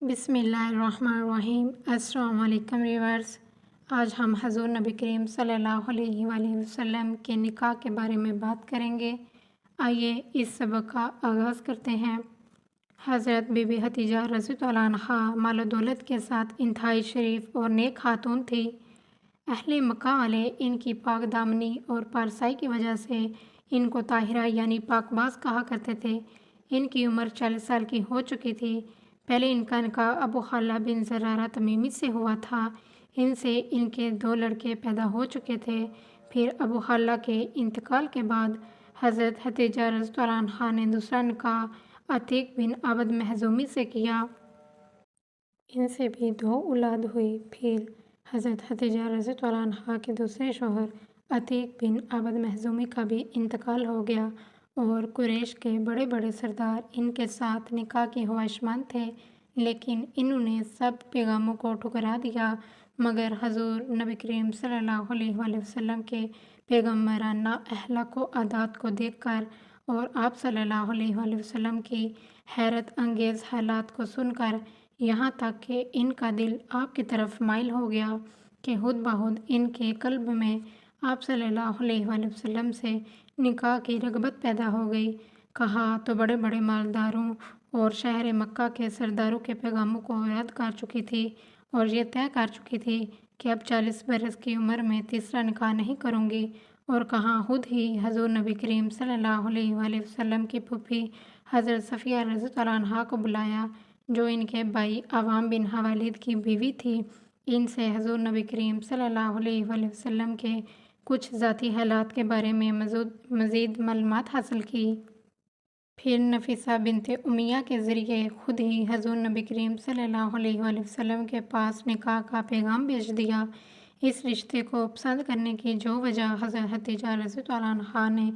بسم اللہ الرحمن الرحیم۔ السلام علیکم ویورز، آج ہم حضور نبی کریم صلی اللہ علیہ وآلہ وسلم کے نکاح کے بارے میں بات کریں گے۔ آئیے اس سبق کا آغاز کرتے ہیں۔ حضرت بی بی ختیجہ رضی اللہ عنہا مال و دولت کے ساتھ انتہائی شریف اور نیک خاتون تھی۔ اہل مکہ والے ان کی پاک دامنی اور پارسائی کی وجہ سے ان کو طاہرہ یعنی پاک باز کہا کرتے تھے۔ ان کی عمر 40 سال کی ہو چکی تھی۔ پہلے ان کا نکاح ابو خالہ بن زرارہ تمیمی سے ہوا تھا۔ ان سے ان کے 2 لڑکے پیدا ہو چکے تھے۔ پھر ابو خالہ کے انتقال کے بعد حضرت ختیجہ رضی اللہ عنہا نے دوسرا نکاح عتیق بن عبد مخزومی سے کیا۔ ان سے بھی 2 اولاد ہوئی۔ پھر حضرت ختیجہ رضی اللہ عنہا کے دوسرے شوہر عتیق بن عبد مخزومی کا بھی انتقال ہو گیا اور قریش کے بڑے بڑے سردار ان کے ساتھ نکاح کی خواہشمند تھے، لیکن انہوں نے سب پیغاموں کو ٹھکرا دیا، مگر حضور نبی کریم صلی اللہ علیہ وآلہ وسلم کے پیغمبرانہ اخلاق و عادات کو دیکھ کر اور آپ صلی اللہ علیہ وآلہ وسلم کی حیرت انگیز حالات کو سن کر، یہاں تک کہ ان کا دل آپ کی طرف مائل ہو گیا کہ خود بخود ان کے قلب میں آپ صلی اللہ علیہ وآلہ وسلم سے نکاح کی رغبت پیدا ہو گئی۔ کہا تو بڑے بڑے مالداروں اور شہر مکہ کے سرداروں کے پیغاموں کو رد کر چکی تھی اور یہ طے کر چکی تھی کہ اب 40 برس کی عمر میں تیسرا نکاح نہیں کروں گی، اور کہاں خود ہی حضور نبی کریم صلی اللہ علیہ وآلہ وسلم کی پھوپھی حضرت صفیہ رضی اللہ عنہا کو بلایا، جو ان کے بھائی عوام بن خوالد کی بیوی تھی۔ ان سے حضور نبی کریم صلی اللہ علیہ وآلہ وسلم کے کچھ ذاتی حالات کے بارے میں مزید معلومات حاصل کی۔ پھر نفیسہ بنت امیہ کے ذریعے خود ہی حضور نبی کریم صلی اللہ علیہ وآلہ وسلم کے پاس نکاح کا پیغام بھیج دیا۔ اس رشتے کو پسند کرنے کی جو وجہ حضرت ختیجہ رضی اللہ عنہا نے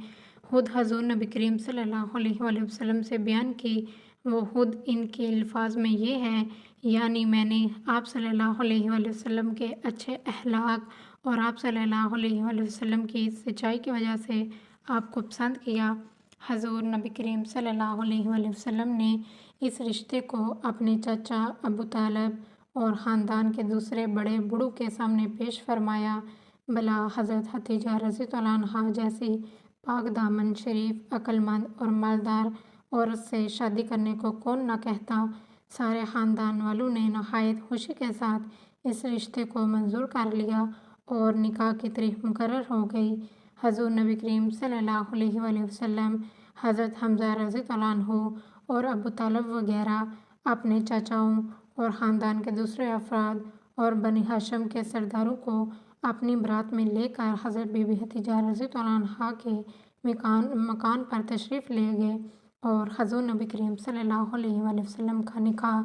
خود حضور نبی کریم صلی اللہ علیہ وآلہ وسلم سے بیان کی، وہ خود ان کے الفاظ میں یہ ہے، یعنی میں نے آپ صلی اللہ علیہ وآلہ وسلم کے اچھے اخلاق اور آپ صلی اللہ علیہ وآلہ وسلم کی سچائی کی وجہ سے آپ کو پسند کیا۔ حضور نبی کریم صلی اللہ علیہ وآلہ وسلم نے اس رشتے کو اپنے چچا ابو طالب اور خاندان کے دوسرے بڑے بڑوں کے سامنے پیش فرمایا۔ بھلا حضرت ختیجہ رضی اللہ عنہا جیسی پاک دامن، شریف، عقل مند اور مالدار عورت سے شادی کرنے کو کون نہ کہتا۔ سارے خاندان والوں نے نہایت خوشی کے ساتھ اس رشتے کو منظور کر لیا اور نکاح کی تاریخ مقرر ہو گئی۔ حضور نبی کریم صلی اللہ علیہ وآلہ وسلم حضرت حمزہ رضی اللہ عنہ اور ابو طالب وغیرہ اپنے چچاؤں اور خاندان کے دوسرے افراد اور بنی ہاشم کے سرداروں کو اپنی بارات میں لے کر حضرت بی بی ختیجہ رضی اللہ عنہا کے مکان پر تشریف لے گئے اور حضور نبی کریم صلی اللہ علیہ وآلہ وسلم کا نکاح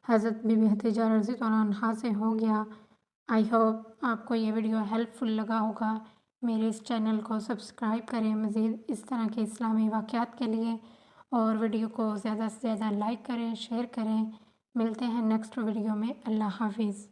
حضرت بی بی ختیجہ رضی اللہ عنہا سے ہو گیا۔ آئی ہوپ آپ کو یہ ویڈیو ہیلپ فل لگا ہوگا۔ میرے اس چینل کو سبسکرائب کریں مزید اس طرح کے اسلامی واقعات کے لیے، اور ویڈیو کو زیادہ سے زیادہ لائک کریں، شیئر کریں۔ ملتے ہیں نیکسٹ ویڈیو میں۔ اللہ حافظ۔